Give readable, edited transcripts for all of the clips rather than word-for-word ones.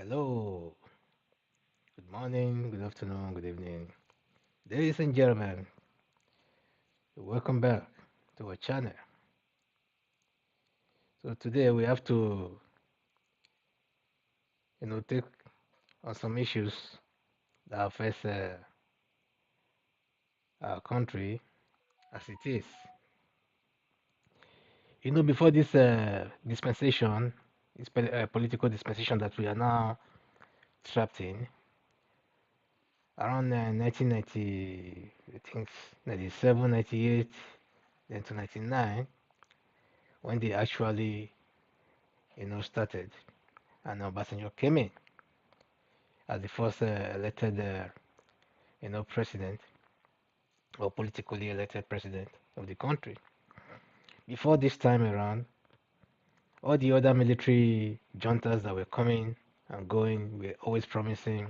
Hello, good morning, good afternoon, good evening. Ladies and gentlemen, welcome back to our channel. So today we have to, take on some issues that affect our country as it is. Before this dispensation, this political dispensation that we are now trapped in, around 1990, I think 97, 98, then to 99, when they actually, started, and Obasanjo came in as the first elected, president or politically elected president of the country. Before this time around, all the other military juntas that were coming and going were always promising,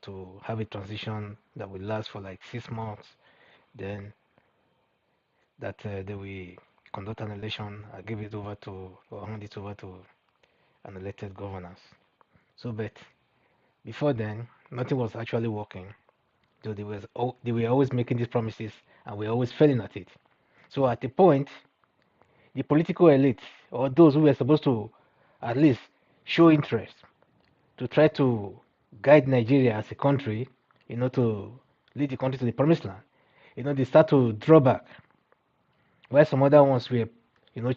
to have a transition that will last for like 6 months. Then that they will conduct an election and give it over to or hand it over to an elected governors. So, but before then, nothing was actually working. So they were always making these promises and we're always failing at it. So at the point, the political elite or those who were supposed to at least show interest to try to guide Nigeria as a country, to lead the country to the promised land, they start to draw back, while some other ones were,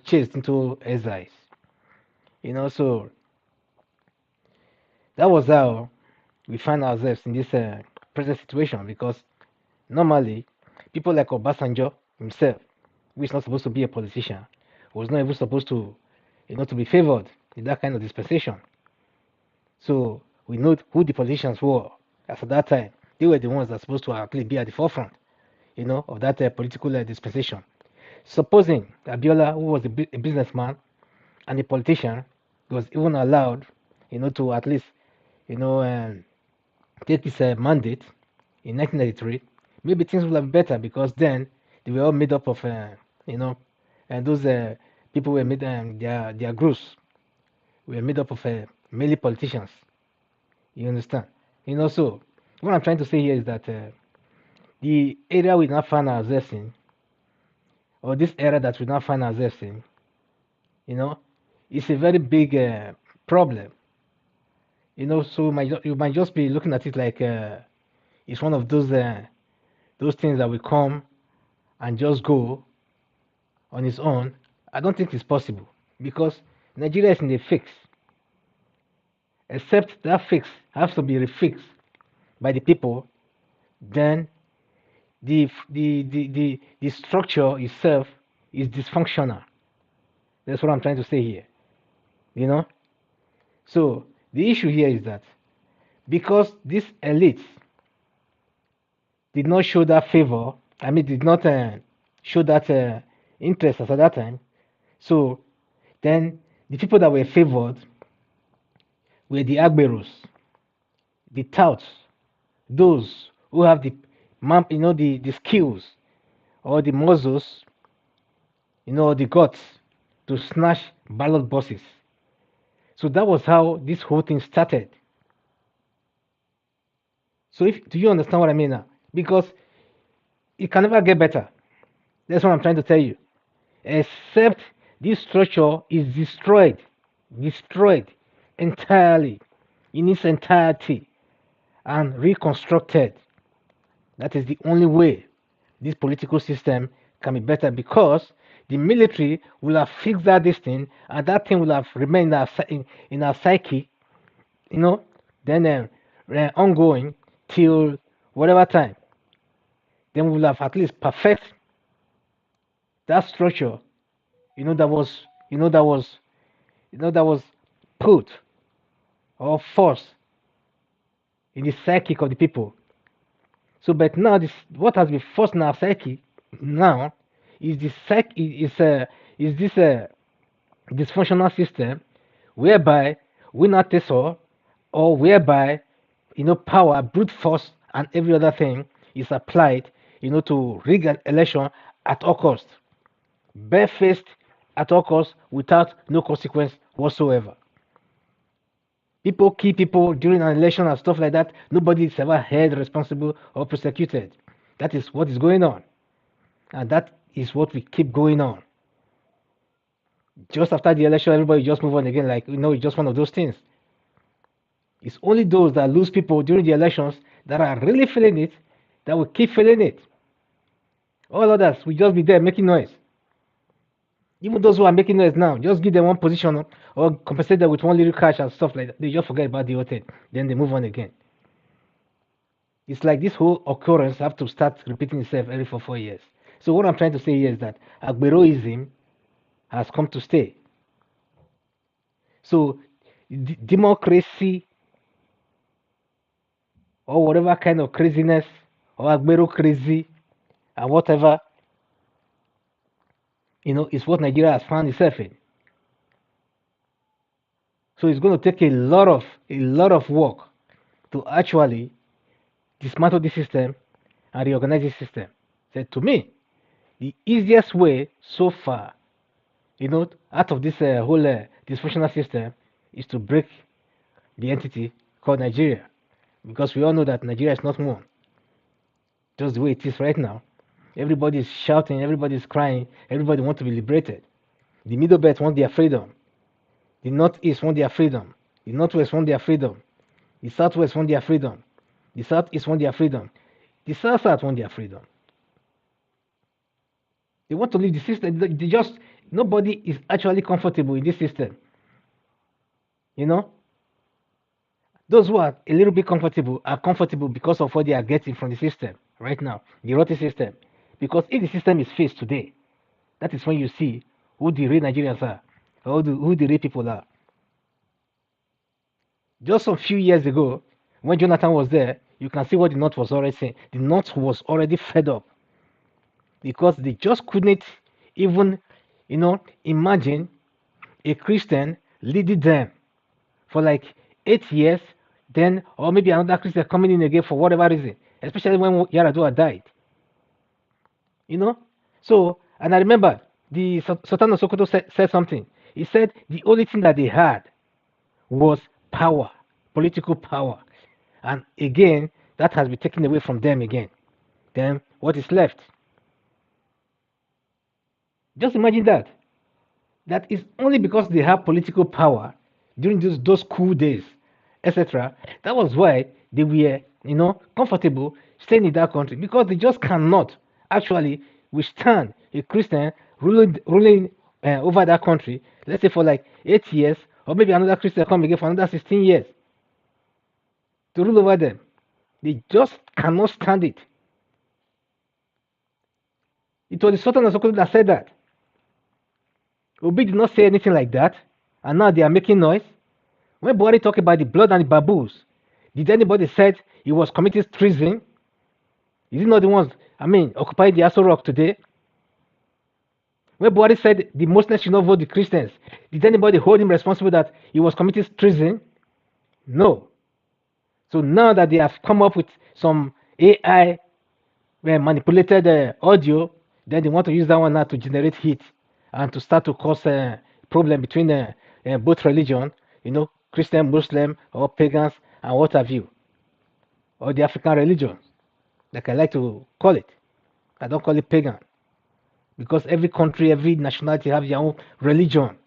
chased into exiles. So that was how we find ourselves in this present situation because normally people like Obasanjo himself, who is not supposed to be a politician, was not even supposed to, to be favored in that kind of dispensation. So we know who the politicians were as at that time. They were the ones that are supposed to actually be at the forefront, of that political dispensation. Supposing Abiola, who was a businessman and a politician, was even allowed, to at least, you know, um, take his mandate in 1993, maybe things would have been better because then they were all made up of, you know, and those people were made, their groups were made up of mainly politicians. You understand? So what I'm trying to say here is that the area we now find ourselves in, or this era that we now find ourselves in, you know, is a very big problem. So you might just be looking at it like it's one of those things that will come and just go on its own. I don't think it's possible because Nigeria is in a fix. Except that fix has to be refixed by the people, then the structure itself is dysfunctional. That's what I'm trying to say here. You know. So the issue here is that because this elite did not show that favor, I mean, did not show that interest at that time. So then the people that were favored were the Agberos, the touts, those who have the skills or the muscles, the guts to snatch ballot boxes. So that was how this whole thing started. So if do you understand what I mean now? Because it can never get better. That's what I'm trying to tell you. Except this structure is destroyed entirely in its entirety and reconstructed. That is the only way this political system can be better because the military will have fixed that this thing and that thing will have remained in our psyche, you know, then ongoing till whatever time. Then we will have at least perfect that structure, that was, that was put or forced in the psyche of the people. So, but now this what has been forced in our psyche now is the psyche is this dysfunctional system whereby we not take or whereby power, brute force, and every other thing is applied, to rig an election at all cost, barefaced at all costs without no consequence whatsoever. People kill people during an election and stuff like that. Nobody is ever held responsible or prosecuted. That is what is going on. And that is what we keep going on. Just after the election, everybody just move on again, like, it's just one of those things. It's only those that lose people during the elections that are really feeling it that will keep feeling it. All others will just be there making noise. Even those who are making noise now, just give them one position or compensate them with one little cash and stuff like that. They just forget about the whole thing. Then they move on again. It's like this whole occurrence have to start repeating itself every 4 years. So what I'm trying to say here is that Agbero-ISM has come to stay. So democracy or whatever kind of craziness or Agbero-Crazy and whatever, is what Nigeria has found itself in. So it's going to take a lot of work to actually dismantle the system and reorganize the system. So to me, the easiest way so far, out of this whole dysfunctional system is to break the entity called Nigeria. Because we all know that Nigeria is not one. Just the way it is right now. Everybody is shouting, everybody is crying, everybody wants to be liberated. The Middle Belt want their freedom. The Northeast want their freedom. The Northwest want their freedom. The Southwest want their freedom. The Southeast want their freedom. The South want their freedom. They want to leave the system. Nobody is actually comfortable in this system. Those who are a little bit comfortable are comfortable because of what they are getting from the system right now, the rotten system. Because if the system is fixed today, that is when you see who the real Nigerians are, or who the real people are. Just a few years ago, when Jonathan was there, you can see what the North was already saying. The North was already fed up because they just couldn't even, imagine a Christian leading them for like 8 years, then, or maybe another Christian coming in again for whatever reason, especially when Yaradua died. So, and I remember the Sultan of Sokoto said something. He said the only thing that they had was power, political power. And again, that has been taken away from them again. Then what is left? Just imagine that. That is only because they have political power during those cool days, etc. That was why they were, comfortable staying in that country because they just cannot actually withstand a Christian ruling over that country. Let's say for like 8 years, or maybe another Christian come again for another 16 years to rule over them. They just cannot stand it. It was the Sultan of Sokoto that said that. Obi did not say anything like that, and now they are making noise. When Buhari talked about the blood and the baboons, did anybody said he was committing treason? Is he not the ones, occupying the Aso Rock today? When Buhari said the Muslims should not vote the Christians, did anybody hold him responsible that he was committing treason? No. So now that they have come up with some AI manipulated audio, then they want to use that one now to generate heat and to start to cause a problem between both religion, Christian, Muslim, or pagans, and what have you, or the African religions, like I like to call it. I don't call it pagan, because every country, every nationality have their own religion.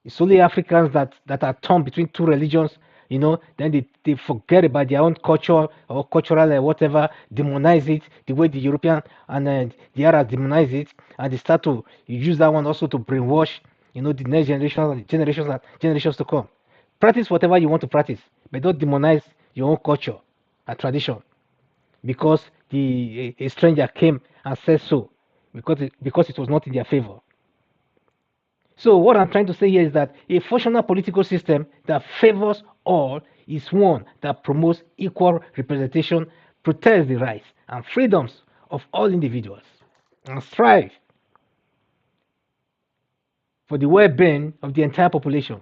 It's only Africans that are torn between two religions, then they forget about their own culture or cultural whatever, demonize it the way the European and the Arabs demonize it, and they start to use that one also to brainwash, the next generations to come. Practice whatever you want to practice, but don't demonize your own culture and tradition because a stranger came and said so, because it was not in their favor. So what I'm trying to say here is that a functional political system that favors all is one that promotes equal representation, protects the rights and freedoms of all individuals, and strive for the well-being of the entire population.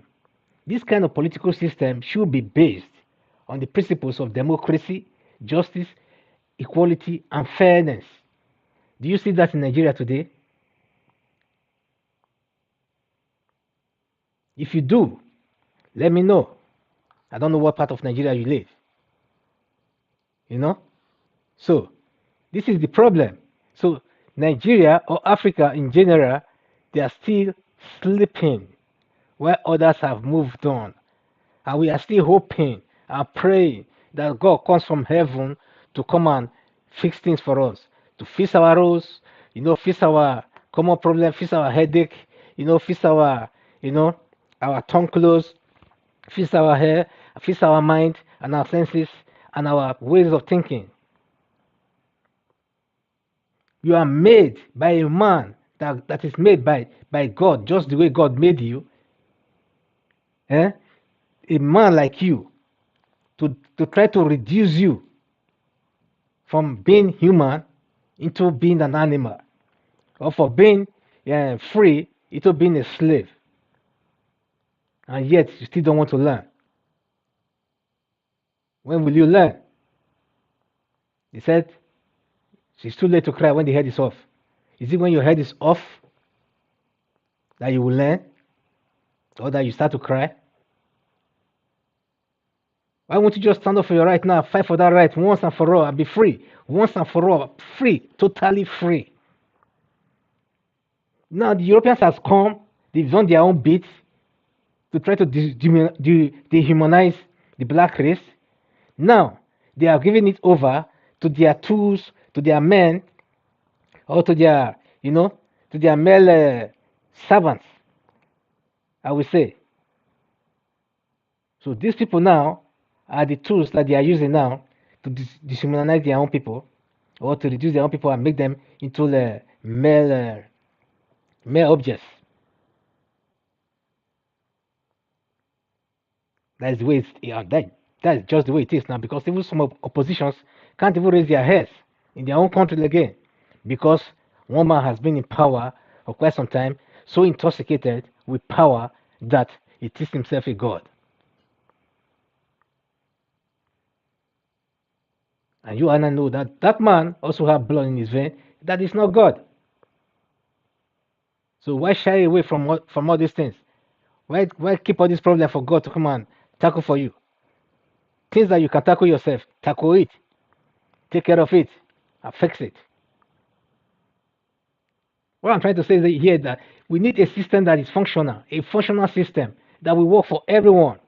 This kind of political system should be based on the principles of democracy, justice, equality, and fairness. Do you see that in Nigeria today? If you do, let me know. I don't know what part of Nigeria you live. You know? So this is the problem. So Nigeria or Africa in general, they are still sleeping while others have moved on. And we are still hoping and praying that God comes from heaven to come and fix things for us, to fix our roads, fix our common problem, fix our headache, fix our, our tongue close, fix our hair, fix our mind and our senses and our ways of thinking. You are made by a man that is made by God, just the way God made you. Eh? A man like you to try to reduce you from being human into being an animal, or for being free into being a slave, and yet you still don't want to learn. When will you learn? He said it's too late to cry when the head is off. Is it when your head is off that you will learn, or that you start to cry? Why won't you just stand up for your right now, fight for that right once and for all, and be free? Once and for all, free, totally free. Now the Europeans has come, they've done their own bit to try to dehumanize the black race. Now they are giving it over to their tools, to their men, or to their, to their male servants, I will say. So these people now are the tools that they are using now to dehumanize their own people, or to reduce their own people and make them into the male objects. That's the way that is just the way it is now, because even some oppositions can't even raise their heads in their own country again, because one man has been in power for quite some time, so intoxicated with power that he thinks himself a god. And you and I know that that man also have blood in his vein. That is not God. So why shy away from all these things? Why keep all these problems for God to come and tackle for you? Things that you can tackle yourself, tackle it, take care of it, and fix it. What I'm trying to say is here that we need a system that is functional, a functional system that will work for everyone.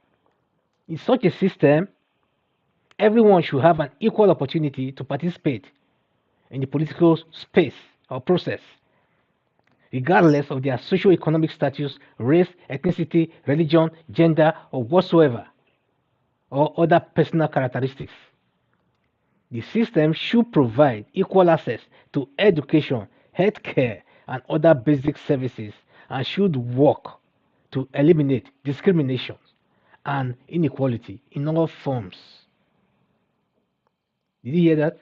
In such a system, everyone should have an equal opportunity to participate in the political space or process, regardless of their socio-economic status, race, ethnicity, religion, gender, or whatsoever, or other personal characteristics. The system should provide equal access to education, healthcare, and other basic services, and should work to eliminate discrimination and inequality in all forms. Did you hear that?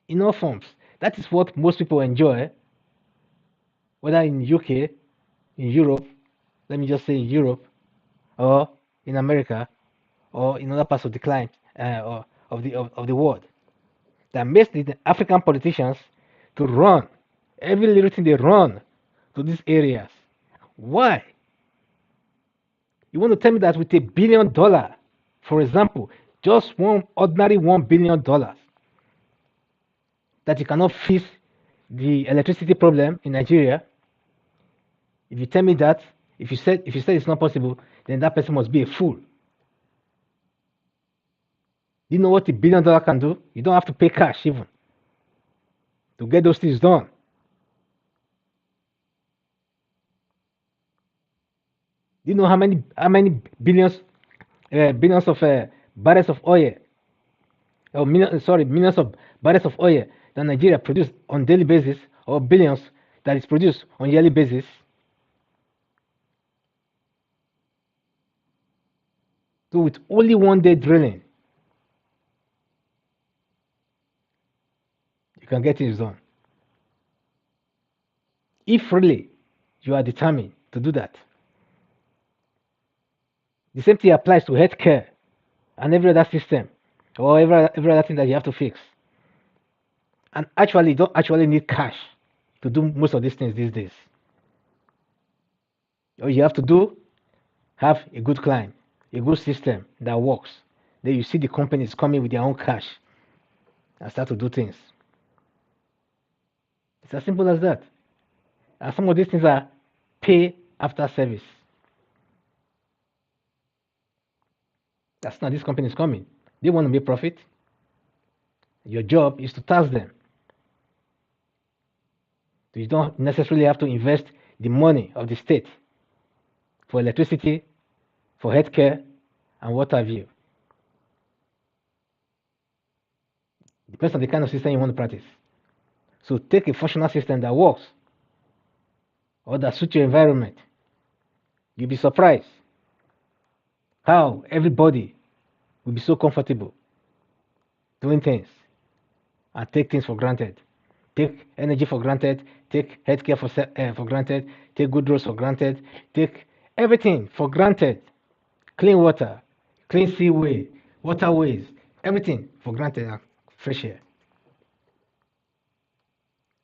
In all forms. That is what most people enjoy, whether in UK, in Europe, let me just say in Europe, or in America, or in other parts of the climate or of the world. That makes the African politicians to run every little thing, they run to these areas. Why? You want to tell me that with $1 billion, for example, just one ordinary $1 billion, that you cannot fix the electricity problem in Nigeria? If you tell me that, if you said it's not possible, then that person must be a fool. Do you know what $1 billion can do? You don't have to pay cash even to get those things done. Do you know how many billions of barrels of oil, or millions of barrels of oil that Nigeria produces on daily basis, or billions that is produced on yearly basis? So with only 1 day drilling, you can get things done. If really you are determined to do that. The same thing applies to healthcare and every other system, or every other thing that you have to fix. And actually, you don't actually need cash to do most of these things these days. All you have to do, have a good client, a good system that works, then you see the companies coming with their own cash and start to do things. It's as simple as that. And some of these things are pay after service. That's not these companies coming. They want to make profit. Your job is to tax them. So you don't necessarily have to invest the money of the state for electricity, for healthcare, and what have you. Depends on the kind of system you want to practice. So take a functional system that works or that suits your environment. You'll be surprised how everybody will be so comfortable doing things and take things for granted. Take energy for granted, take healthcare for granted, take good roads for granted, take everything for granted. Clean water, clean seaway, waterways, everything for granted, fresh air.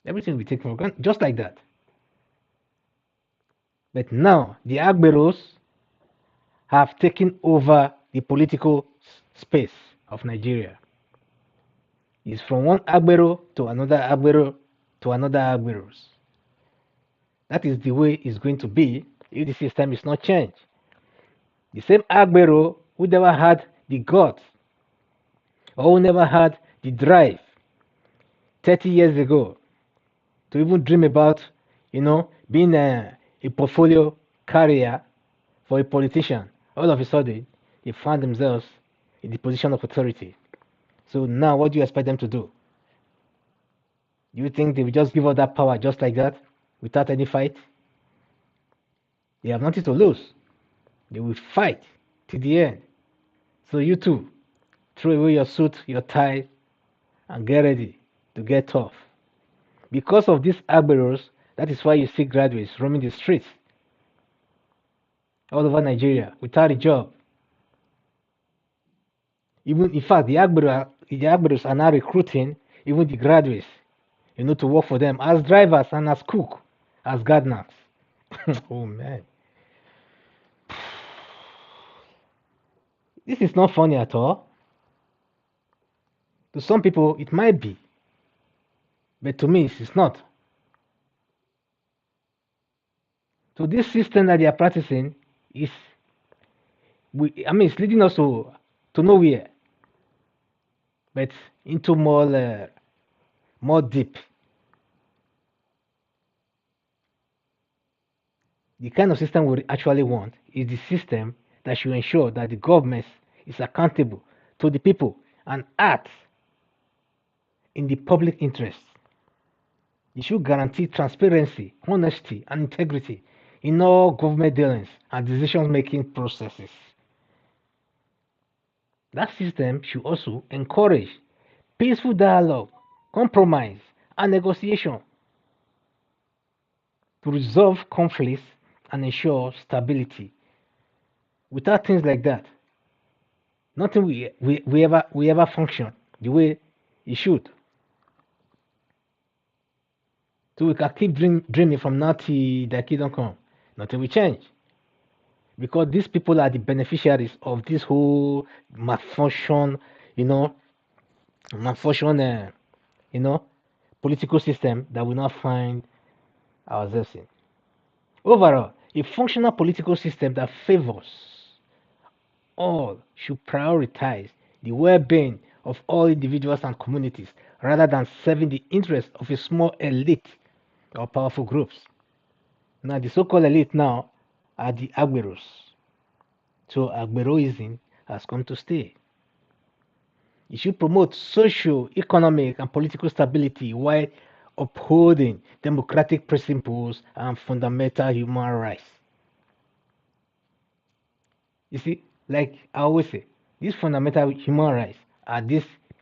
Everything will be taken for granted, just like that. But now the Agberos have taken over the political space of Nigeria. It's from one Agbero to another Agbero to another Agberos. That is the way it's going to be if the system is not changed. The same Agbero who never had the guts or who never had the drive 30 years ago to even dream about, being a portfolio carrier for a politician. All of a sudden, they found themselves in the position of authority. So now, what do you expect them to do? Do you think they will just give up that power just like that, without any fight? They have nothing to lose. They will fight to the end. So you too, throw away your suit, your tie, and get ready to get tough. Because of these Agberos, that is why you see graduates roaming the streets all over Nigeria without a job. Even in fact, the Agberos are now recruiting even the graduates, to work for them as drivers and as cook, as gardeners. Oh man, this is not funny at all. To some people, it might be, but to me, it's not. So this system that they are practicing is, it's leading us to nowhere, but into more deep. The kind of system we actually want is the system that should ensure that the government is accountable to the people and acts in the public interest. It should guarantee transparency, honesty, and integrity in all government dealings and decision-making processes. That system should also encourage peaceful dialogue, compromise, and negotiation to resolve conflicts and ensure stability. Without things like that, nothing we ever function the way it should. So we can keep dreaming from now till the kingdom come. Nothing will change. Because these people are the beneficiaries of this whole malfunction, malfunction, political system that we now find ourselves in. Overall, a functional political system that favors all should prioritize the well-being of all individuals and communities rather than serving the interests of a small elite or powerful groups. Now, the so-called elite now are the Agberos. So Agbero-ISM has come to stay. It should promote social, economic, and political stability while upholding democratic principles and fundamental human rights. You see, like I always say, these fundamental human rights are these